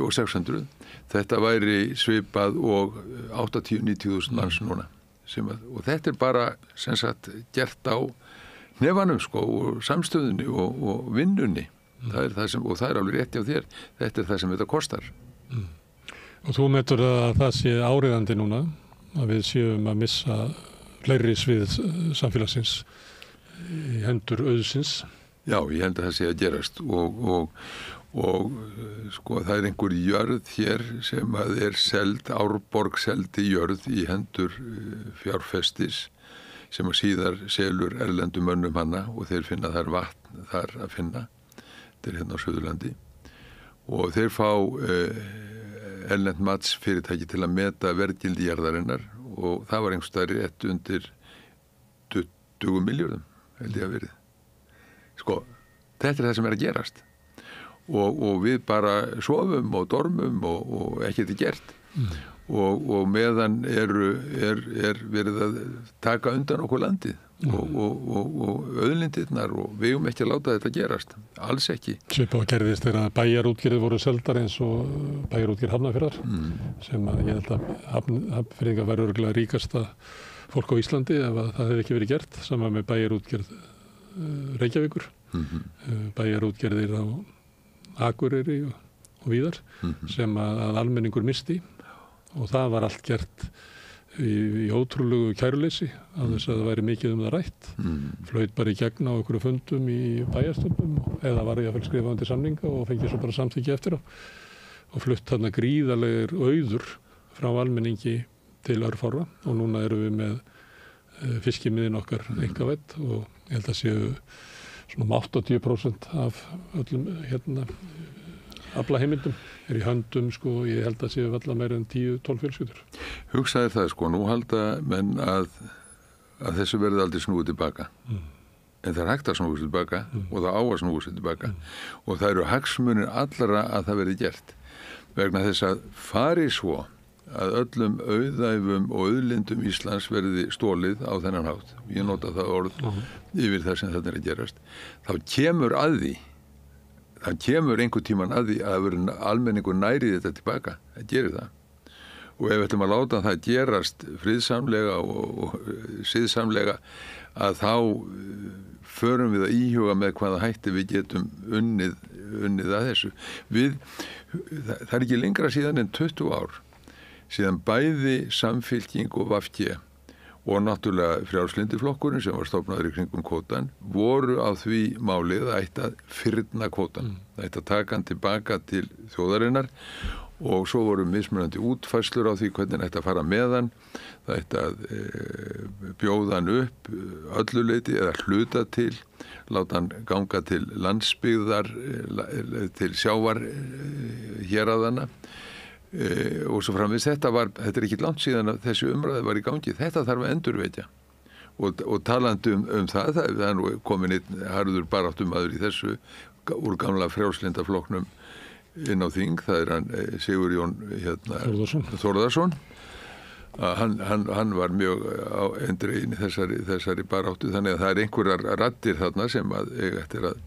og 600. Þetta væri svipað og 80-90.000 manns núna. Og þetta er bara sem sagt gert á nefanum sko og samstöðinni og vinnunni. Það er það sem, og það er alveg rétti á þér. Þetta er það sem þetta kostar. Og þú metur að það sé áriðandi núna, að við séum að missa fleiri svið samfélagsins í hendur auðsins? Já, ég held að það sé að gerast og sko það er einhver jörð hér sem að er seld, Árborg seldi jörð í hendur fjárfestis sem að síðar selur erlendum mönnum hana og þeir finna þar vatn þar að finna. Þetta er hérna á Suðurlandi og þeir fá erlend matsfyrirtæki til að meta verðgildi jarðarinnar og það var einhvers staðar rétt undir 20 milljörðum held ég að verið. Sko, þetta er það sem er að gerast og við bara sofum og dormum og ekkert er gert og meðan er verið að taka undan okkur landið og auðlindirnar og við eigum ekki að láta þetta gerast, alls ekki. Svipað gerðist þegar bæjarútgerðir voru seldar eins og bæjarútgerð Hafnarfjarðar sem að ég held að Hafnfirðingar væri örugglega ríkasta fólk á Íslandi ef að það hefði ekki verið gert, saman með bæjarútgerð Reykjavíkur, bæjarútgerðir á Akureyri og víðar sem að almenningur misti og það var allt gert í ótrúlegu kæruleysi að þess að það væri mikið það rætt. Flaut bara í gegn á einhverju fundum í bæjarstöfum eða var ég að skrifa undir samninga og fengi svo bara samþykki eftir á og flutt þarna gríðarlegur auður frá almenningi til örfára og núna erum við með fiskimiðin okkar einkavædd og ég held að séu svona 80% af öllum aflaheimildum í höndum ég held að séu alla meira en 10-12 fjölskyldur. Hugsaði það nú halda menn að þessu verði aldrei snúið tilbaka. En það er hægt að snúið tilbaka og það á að snúið tilbaka og það eru hagsmunir allra að það verði gert vegna þess að fari svo að öllum auðæfum og auðlindum Íslands verði stólið á þennan hátt, ég nota það orð yfir það sem þetta er að gerast, þá kemur einhver tíman að því að vera almenningur nærið þetta tilbaka, það gerir það. Og ef við ætlum að láta það gerast friðsamlega og siðsamlega að þá förum við að íhuga með hvaða hætti við getum unnið að þessu. Það er ekki lengra síðan en 20 ár síðan bæði Samfylking og VG og náttúrulega Frjálslyndi flokkurinn sem var stofnaður í kringum kvótann voru á því málið að ætti að fyrna kvótann. Það ætti að taka hann tilbaka til þjóðarinnar og svo voru mismunandi útfærslur á því hvernig ætti að fara með hann. Það ætti að bjóða hann upp öllu leyti eða hluta til, láta hann ganga til landsbyggðar, til sjávar héraðanna og svo framvegis. Þetta er ekki langt síðan að þessi umræði var í gangi. Þetta þarf að endurvekja og talandi það er nú komin einn harður baráttumaður í þessu úr gamla Frjálslynda flokknum inn á þing, það er hann Sigurjón Þórðarsson. Hann var mjög eindreginn í þessari baráttu, þannig að það er einhverjar raddir þarna sem að eiga eftir að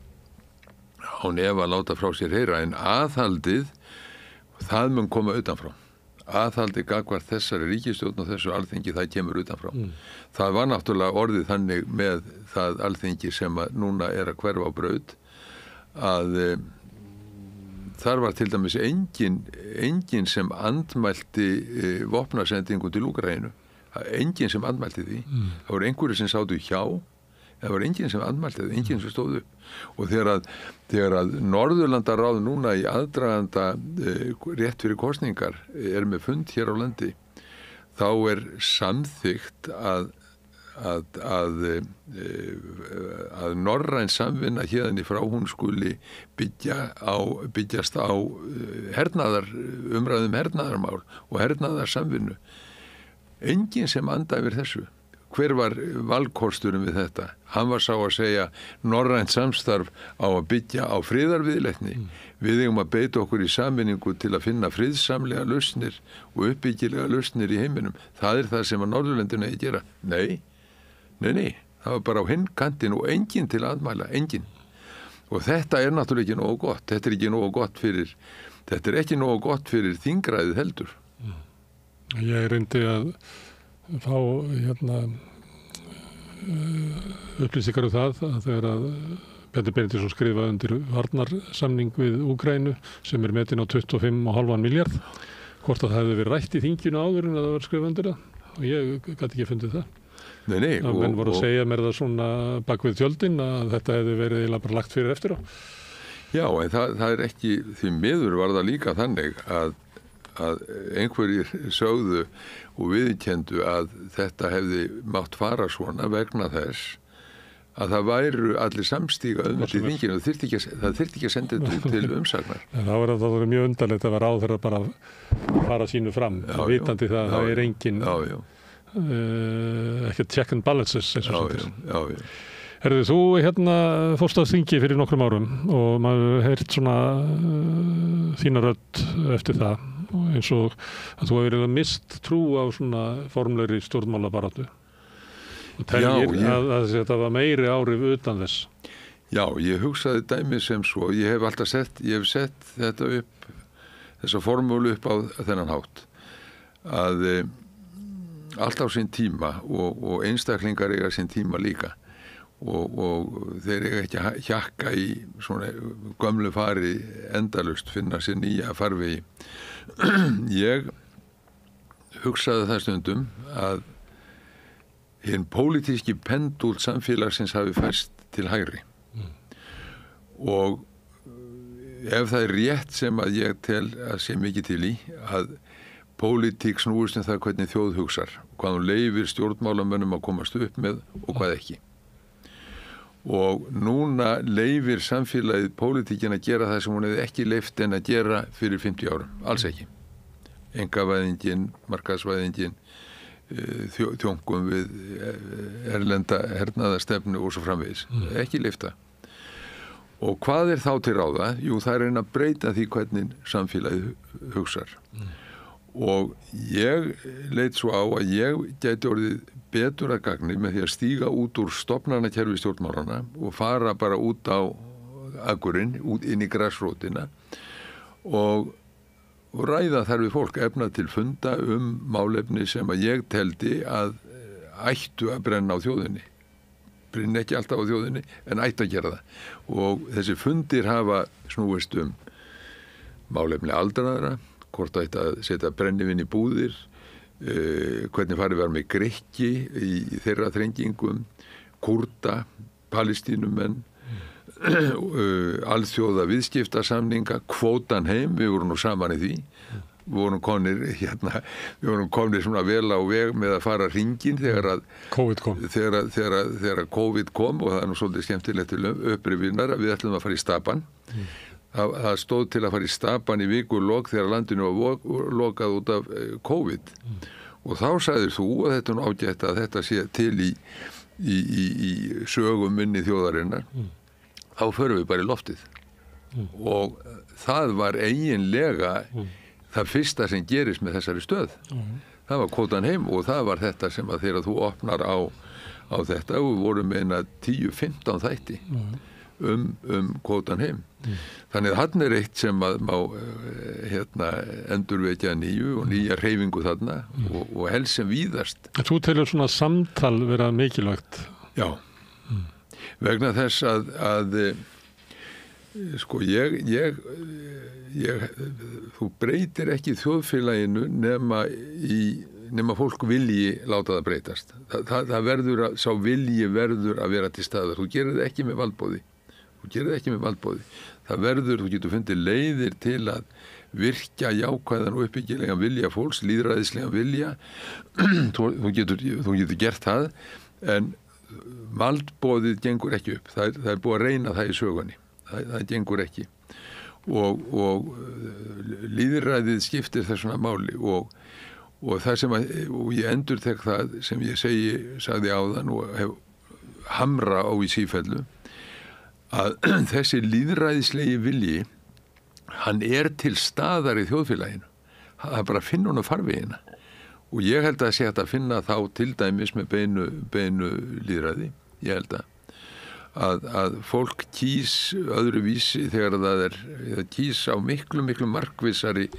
án efa láta frá sér heyra, en aðhaldið það mun koma utanfrá. Aðhaldið gagnvart þessari ríkisstjórn og þessu alþingi, það kemur utanfrá. Það var náttúrulega orðið þannig með það alþingi sem að núna er að hverfa á braut að þar var til dæmis engin sem andmælti vopnasendingu til Úkraínu. Engin sem andmælti því. Það voru einhverjir sem sátu hjá, það var engin sem andmælti því, engin sem stóð upp. Og þegar að Norðurlandaráð núna í aðdraganda rétt fyrir kosningar er með fund hér á landi, þá er samþykkt að norræn samvinna hérðan í frá hún skuli byggjast á umræðum hernaðarmál og hernaðarsamvinnu. Engin sem anda yfir þessu. Hver var valkosturinn við þetta? Hann var sá að segja norrænt samstarf á að byggja á friðarviðleitni. Við eigum að beita okkur í samvinningu til að finna friðsamlega lausnir og uppbyggilega lausnir í heiminum. Það er það sem að Norðurlöndin eigi að gera. Nei, það var bara á hinn kantinn og enginn til aðmæla, enginn. Og þetta er náttúrulega ekki nógu gott. Þetta er ekki nógu gott fyrir þingræðið heldur. Ég reyndi að fá upplýsingar það að þegar að Bjarni Benediktsson skrifaði undir varnarsamning við Úkraínu sem er metin á 25,5 milljarð, hvort að það hefði verið rætt í þinginu áður en að það var skrifað undir það, og ég gat ekki fundið það. Nei, menn voru að segja mér það svona bak við tjöldin að þetta hefði verið eiginlega bara lagt fyrir eftir á. Já, en það er ekki, því miður var það líka þannig að einhverjir sögðu og viðurkenndu að þetta hefði mátt fara svona vegna þess að það væru allir samstíga til þinginu. Það þyrfti ekki að senda þetta til umsagnar. Það var mjög undarlegt að vera áður að bara fara sínu fram, vitandi það að það er engin ekki check and balances eins og svo. Herðu, þú fórst að þingi fyrir nokkrum árum og maður heyrt svona þína rödd eftir það, eins og að þú hefur mist trú á svona formlegri stjórnmálabaráttu og teljir að þetta var meiri áhrif utan þess. Já, ég hugsaði dæmi sem svo, ég hef sett þetta upp, þessa formúlu upp á þennan hátt, að allt á sinn tíma og einstaklingar eiga sinn tíma líka og þeir eiga ekki að hjakka í svona gömlu fari endalust, finna sér nýja farvegi. Ég hugsaði það stundum að hinn pólitíski pendúl samfélagsins hafi færst til hægri og ef það er rétt sem að ég tel að sé mikið til í að pólitík snúist það hvernig þjóð hugsar, hvað hún leyfir stjórnmálamönnum að komast upp með og hvað ekki. Og núna leyfir samfélagið pólitíkin að gera það sem hún hefði ekki leyft en að gera fyrir 50 árum, alls ekki. Einkavæðingin, markaðsvæðingin, þjóngum við erlenda hernaðarstefnu og svo framvegis. Ekki leyfta. Og hvað þá til ráða? Jú, það reyna að breyta því hvernig samfélagið hugsar. Og ég leit svo á að ég gæti orðið betur að gagni með því að stíga út úr stofnanakerfi stjórnmálana og fara bara út á akurinn, út inn í grasrótina og ræða þar við fólk, efna til funda málefni sem að ég teldi að ættu að brenna á þjóðinni. Brenna ekki alltaf á þjóðinni, en ættu að gera það. Og þessi fundir hafa snúist málefni aldraðra, hvort ætti að setja brennivinn í búðir, hvernig farið var með Grikki í þeirra þrengingum, Kúrda, Palestínumenn, alþjóða viðskiptasamninga, kvótan heim, við vorum nú saman í því, við vorum komnir svona vel á veg með að fara hringinn þegar COVID kom. Þegar COVID kom og það er nú svolítið skemmtilegt til upprifinnar að við ætlum að fara í Stapan. Það stóð til að fara í Stapan í vikulok þegar landinu var lokað út af COVID. Og þá sagðir þú, og þetta er nú ágætt að þetta sé til í sögum minni þjóðarinnar, þá förum við bara í loftið. Og það var eiginlega það fyrsta sem gerist með þessari stöð. Það var kvótan heim og það var þetta sem að þegar þú opnar á þetta og við vorum meina 10-15 þætti kvótan heim. Þannig að hann eitt sem að má endurvekja nýju og nýja hreyfingu þarna og helst sem víðast. Þú telur svona samtal vera mikilvægt? Já, vegna þess að sko þú breytir ekki þjóðfélaginu nema fólk vilji láta það breytast. Sá vilji verður að vera til staðar. Þú gerir það ekki með valdboði. Það verður, þú getur fundið leiðir til að virkja jákvæðan og uppbyggilegan vilja fólks, lýðræðislegan vilja. Þú getur gert það, en valdboðið gengur ekki upp. Það er búið að reyna það í sögunni. Það gengur ekki. Og lýðræðið skiptir þessuna máli og það sem og ég endurtek það sem ég sagði áðan og hef hamra á í sífellu, að þessi lýðræðislegi vilji, hann til staðar í þjóðfélaginu. Það er bara að finna hún á farvegina. Og ég held að sé að finna þá til dæmis með beinu lýðræði. Ég held að fólk kýs öðruvísi þegar það kýs á miklu markvissari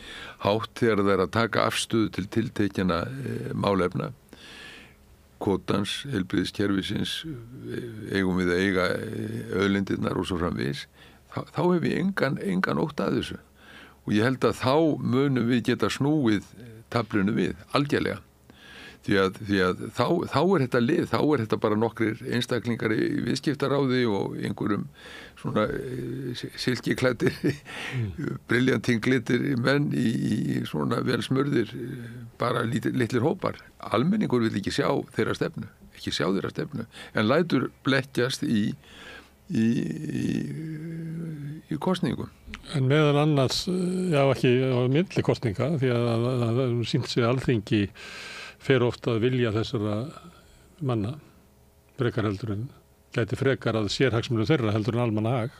hátt þegar það að taka afstöðu til tiltekina málefna. Kvótans, heilbrigðiskerfisins, eigum við að eiga auðlindirnar og svo framvegis, þá hef ég engan ótt að þessu. Og ég held að þá munum við geta snúið taflinu við, algjörlega. Því að þá þetta lið, þá þetta bara nokkrir einstaklingar í viðskiptaráði og einhverjum svona silkiklæddir, briljantinglittir menn í svona vel smurðir, bara litlir hópar. Almenningur vil ekki sjá þeirra stefnu, en lætur blekkjast í kosningum. En meðal annars, já ekki á milli kosninga, því að það sýnt sig Alþingi fer ofta að vilja þessara manna frekar heldur en gæti frekar að sérhagsmunum þeirra heldur en almannahag.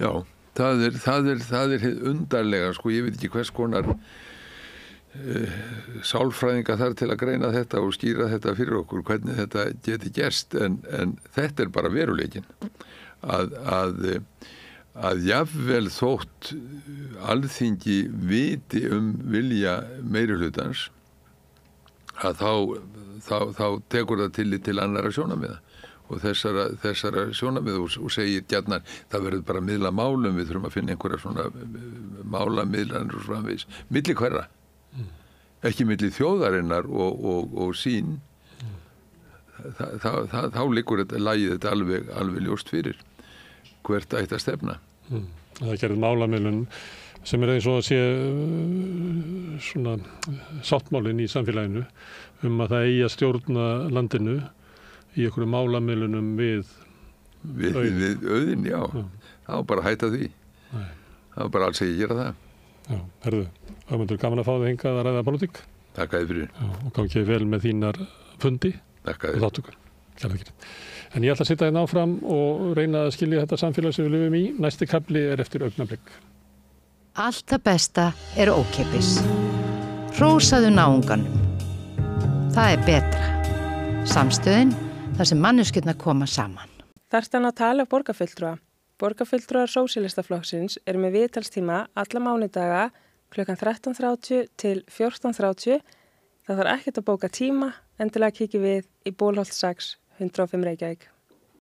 Já, það er undarlega, sko, ég veit ekki hvers konar sálfræðinga þar til að greina þetta og skýra þetta fyrir okkur, hvernig þetta geti gerst, en þetta er bara veruleikinn að jafnvel þótt Alþingi viti vilja meirihlutans, að þá tekur það tillit til annarra sjónarmiða og þessara sjónarmiða og segir gjarnan, það verður bara að miðla málum, við þurfum að finna einhverja svona málamiðlanir og framvegis, milli hverra, ekki milli þjóðarinnar og sín, þá liggur lagið þetta alveg ljóst fyrir hvert ætti að stefna. Það gerði málamiðlun sem eins og að sé svona sáttmálinn í samfélaginu að það eigi að stjórna landinu í einhverju málamiðlunum við auðin, já. Það var bara að hætta því. Nei. Það var bara alls ekki að gera það. Já, herðu, Ögmundur, gaman að fá þig hingað að ræða pólitík. Takk að þið fyrir. Já, og gangi vel með þínar fundi. Takk að þið. Og þáttökur. En ég ætla að sitja hérna áfram og reyna að skilja þetta samfélag sem við lifum í. Næsti kafli eftir augnablik. Allt það besta ókeypis. Hrósaðu náunganum. Það betra. Samstöðin, þar sem manneskjurnar koma saman. Þarftu að tala borgarfulltrúa. Borgarfulltrúar Sósíalistaflokksins eru með viðtalstíma alla mánudaga klukkan 13:30 til 14:30. Það þarf ekkert að bóka tíma, endilega kíkja við í Bólholt 6, 105 Reykjavík.